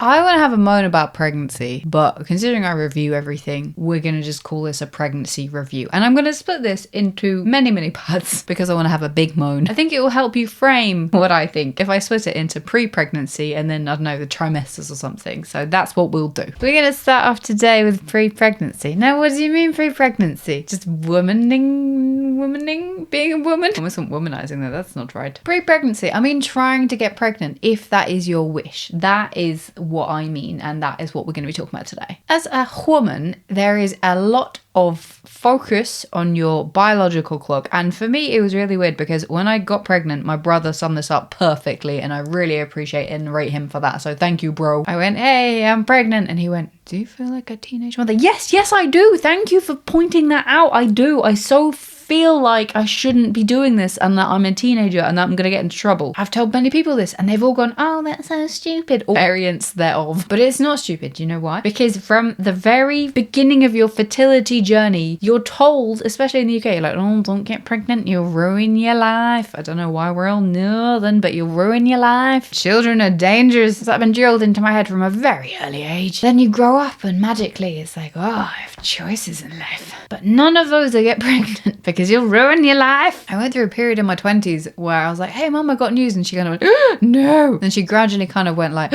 I want to have a moan about pregnancy, but considering I review everything, we're going to just call this a pregnancy review. And I'm going to split this into many, many parts because I want to have a big moan. I think it will help you frame what I think if I split it into pre-pregnancy and then, I don't know, the trimesters or something. So that's what we'll do. We're going to start off today with pre-pregnancy. Now, what do you mean pre-pregnancy? Just womaning, being a woman? I wasn't womanizing that, that's not right. Pre-pregnancy, I mean trying to get pregnant if that is your wish. That is what I mean, and that is what we're going to be talking about today. As a woman, there is a lot of focus on your biological clock, and for me it was really weird because when I got pregnant, my brother summed this up perfectly and I really appreciate and rate him for that, so thank you, bro. I went, hey, I'm pregnant, and he went, do you feel like a teenage mother? Yes I do, thank you for pointing that out. I do. I so feel like I shouldn't be doing this and that I'm a teenager and that I'm gonna get into trouble. I've told many people this and they've all gone, oh, that's so stupid, or variants thereof. But it's not stupid, you know why? Because from the very beginning of your fertility journey, you're told, especially in the UK, you're like, oh, don't get pregnant, you'll ruin your life. I don't know why we're all northern, but you'll ruin your life. Children are dangerous. That's been drilled into my head from a very early age. Then you grow up and magically it's like, oh, I have choices in life. But none of those are get pregnant because you'll ruin your life. I went through a period in my 20s where I was like, hey mom, I got news, and she kind of went, no. Then she gradually kind of went like,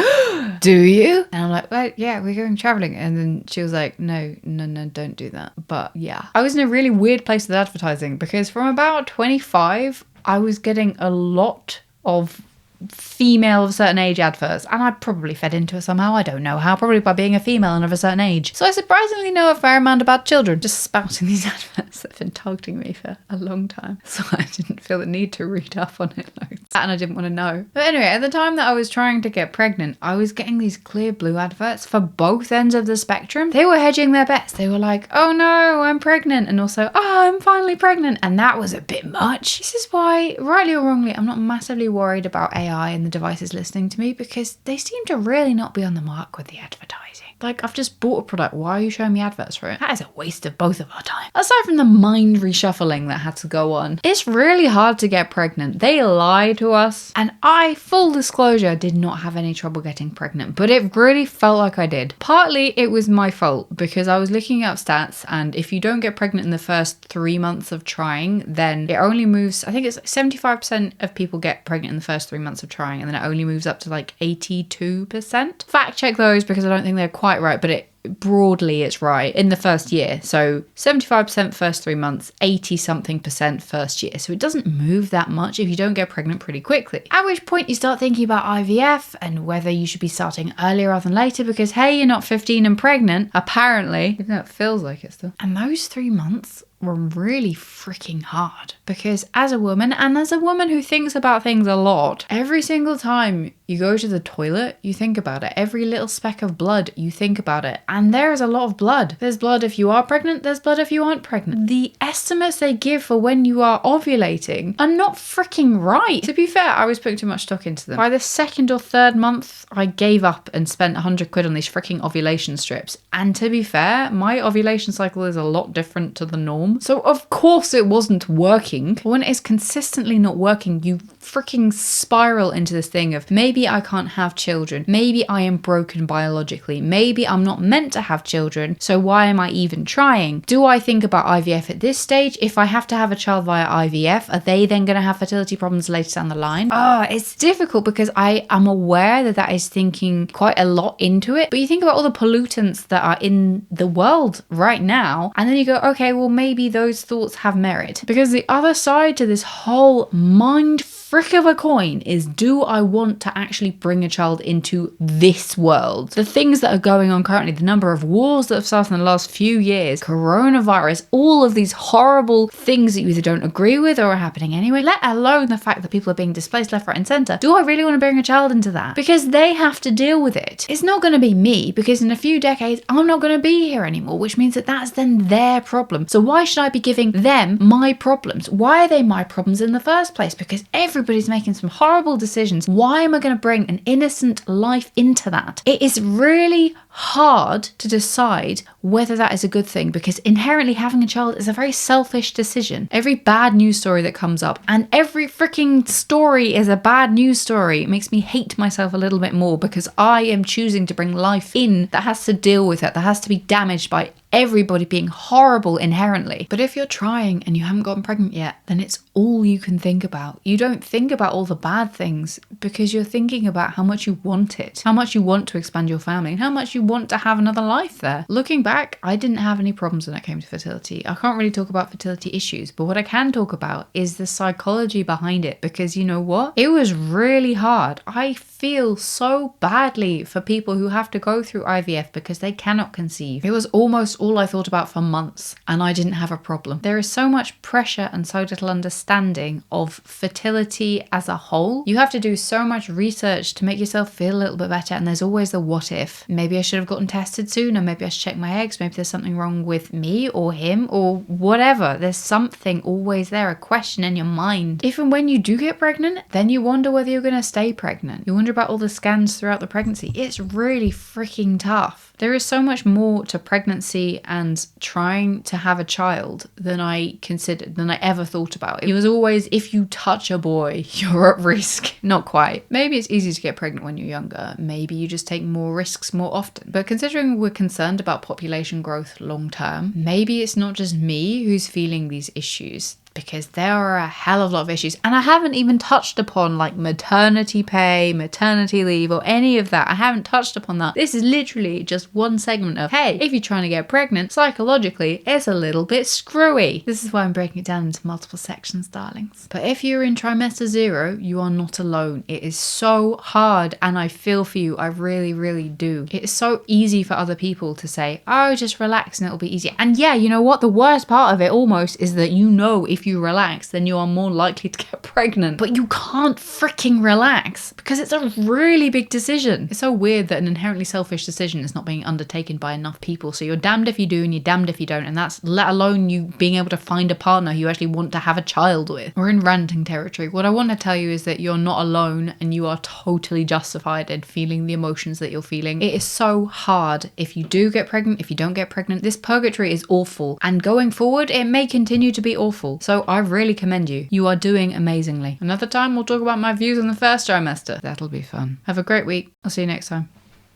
do you? And I'm like, well, yeah, we're going traveling. And then she was like, no, don't do that. But yeah, I was in a really weird place with advertising because from about 25, I was getting a lot of female of a certain age adverts, and I probably fed into it somehow. I don't know how, probably by being a female and of a certain age. So I surprisingly know a fair amount about children, just spouting these adverts that have been targeting me for a long time. So I didn't feel the need to read up on it loads. And I didn't want to know. But anyway, at the time that I was trying to get pregnant, I was getting these clear blue adverts for both ends of the spectrum. They were hedging their bets. They were like, oh no, I'm pregnant, and also, oh, I'm finally pregnant. And that was a bit much. This is why, rightly or wrongly, I'm not massively worried about AI and the devices listening to me because they seem to really not be on the mark with the advertising. Like, I've just bought a product. Why are you showing me adverts for it? That is a waste of both of our time. Aside from the mind reshuffling that had to go on, it's really hard to get pregnant. They lie to us. And I, full disclosure, did not have any trouble getting pregnant, but it really felt like I did. Partly it was my fault because I was looking up stats, and if you don't get pregnant in the first 3 months of trying, then it only moves, I think it's 75% of people get pregnant in the first 3 months of trying, and then it only moves up to like 82%. Fact check those because I don't think they're quite right, but broadly it's right in the first year. So 75% first 3 months, 80 something percent first year. So it doesn't move that much if you don't get pregnant pretty quickly. At which point you start thinking about IVF and whether you should be starting earlier rather than later because, hey, you're not 15 and pregnant, apparently, even though it feels like it still. And those 3 months were really freaking hard because as a woman, and as a woman who thinks about things a lot, every single time you go to the toilet, you think about it. Every little speck of blood, you think about it. And there is a lot of blood. There's blood if you are pregnant, there's blood if you aren't pregnant. The estimates they give for when you are ovulating are not freaking right. To be fair, I was putting too much stock into them. By the second or third month, I gave up and spent 100 quid on these freaking ovulation strips. And to be fair, my ovulation cycle is a lot different to the norm. So of course it wasn't working. But when it is consistently not working, you freaking spiral into this thing of maybe I can't have children. Maybe I am broken biologically. Maybe I'm not meant to have children. So why am I even trying? Do I think about IVF at this stage? If I have to have a child via IVF, are they then going to have fertility problems later down the line? It's difficult because I am aware that that is thinking quite a lot into it. But you think about all the pollutants that are in the world right now, and then you go, okay, well, maybe those thoughts have merit. Because the other side to this whole mind frick of a coin is, do I want to actually bring a child into this world? The things that are going on currently, the number of wars that have started in the last few years, coronavirus, all of these horrible things that you either don't agree with or are happening anyway, let alone the fact that people are being displaced left, right and centre. Do I really want to bring a child into that? Because they have to deal with it. It's not going to be me, because in a few decades, I'm not going to be here anymore, which means that that's then their problem. So why should I be giving them my problems? Why are they my problems in the first place? Because everybody's making some horrible decisions. Why am I going going to bring an innocent life into that, it is really hard to decide whether that is a good thing, because inherently having a child is a very selfish decision. Every bad news story that comes up, and every freaking story is a bad news story, it makes me hate myself a little bit more, because I am choosing to bring life in that has to deal with it, that has to be damaged by everybody being horrible inherently. But if you're trying and you haven't gotten pregnant yet, then it's all you can think about. You don't think about all the bad things because you're thinking about how much you want it, how much you want to expand your family, and how much you want to have another life there. Looking back, I didn't have any problems when it came to fertility. I can't really talk about fertility issues, but what I can talk about is the psychology behind it, because you know what? It was really hard. I feel so badly for people who have to go through IVF because they cannot conceive. It was almost all I thought about for months, and I didn't have a problem. There is so much pressure and so little understanding of fertility as a whole. You have to do so much research to make yourself feel a little bit better, and there's always the what if. Maybe I should have gotten tested sooner, maybe I should check my eggs, maybe there's something wrong with me or him or whatever. There's something always there, a question in your mind. Even when you do get pregnant, then you wonder whether you're going to stay pregnant. You wonder about all the scans throughout the pregnancy. It's really freaking tough. There is so much more to pregnancy and trying to have a child than I considered, than I ever thought about. It was always, if you touch a boy, you're at risk. Not quite. Maybe it's easy to get pregnant when you're younger. Maybe you just take more risks more often. But considering we're concerned about population growth long term, maybe it's not just me who's feeling these issues, because there are a hell of a lot of issues. And I haven't even touched upon like maternity pay, maternity leave, or any of that. I haven't touched upon that. This is literally just one segment of, hey, if you're trying to get pregnant, psychologically, it's a little bit screwy. This is why I'm breaking it down into multiple sections, darlings. But if you're in trimester 0, you are not alone. It is so hard, and I feel for you. I really, really do. It is so easy for other people to say, oh, just relax and it'll be easier. And yeah, you know what? The worst part of it almost is that, you know, if you relax, then you are more likely to get pregnant. But you can't freaking relax because it's a really big decision. It's so weird that an inherently selfish decision is not being undertaken by enough people. So you're damned if you do and you're damned if you don't. And that's let alone you being able to find a partner who you actually want to have a child with. We're in ranting territory. What I want to tell you is that you're not alone, and you are totally justified in feeling the emotions that you're feeling. It is so hard if you do get pregnant, if you don't get pregnant. This purgatory is awful, and going forward it may continue to be awful. So I really commend you. You are doing amazingly. Another time we'll talk about my views on the first trimester. That'll be fun. Have a great week. I'll see you next time.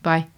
Bye.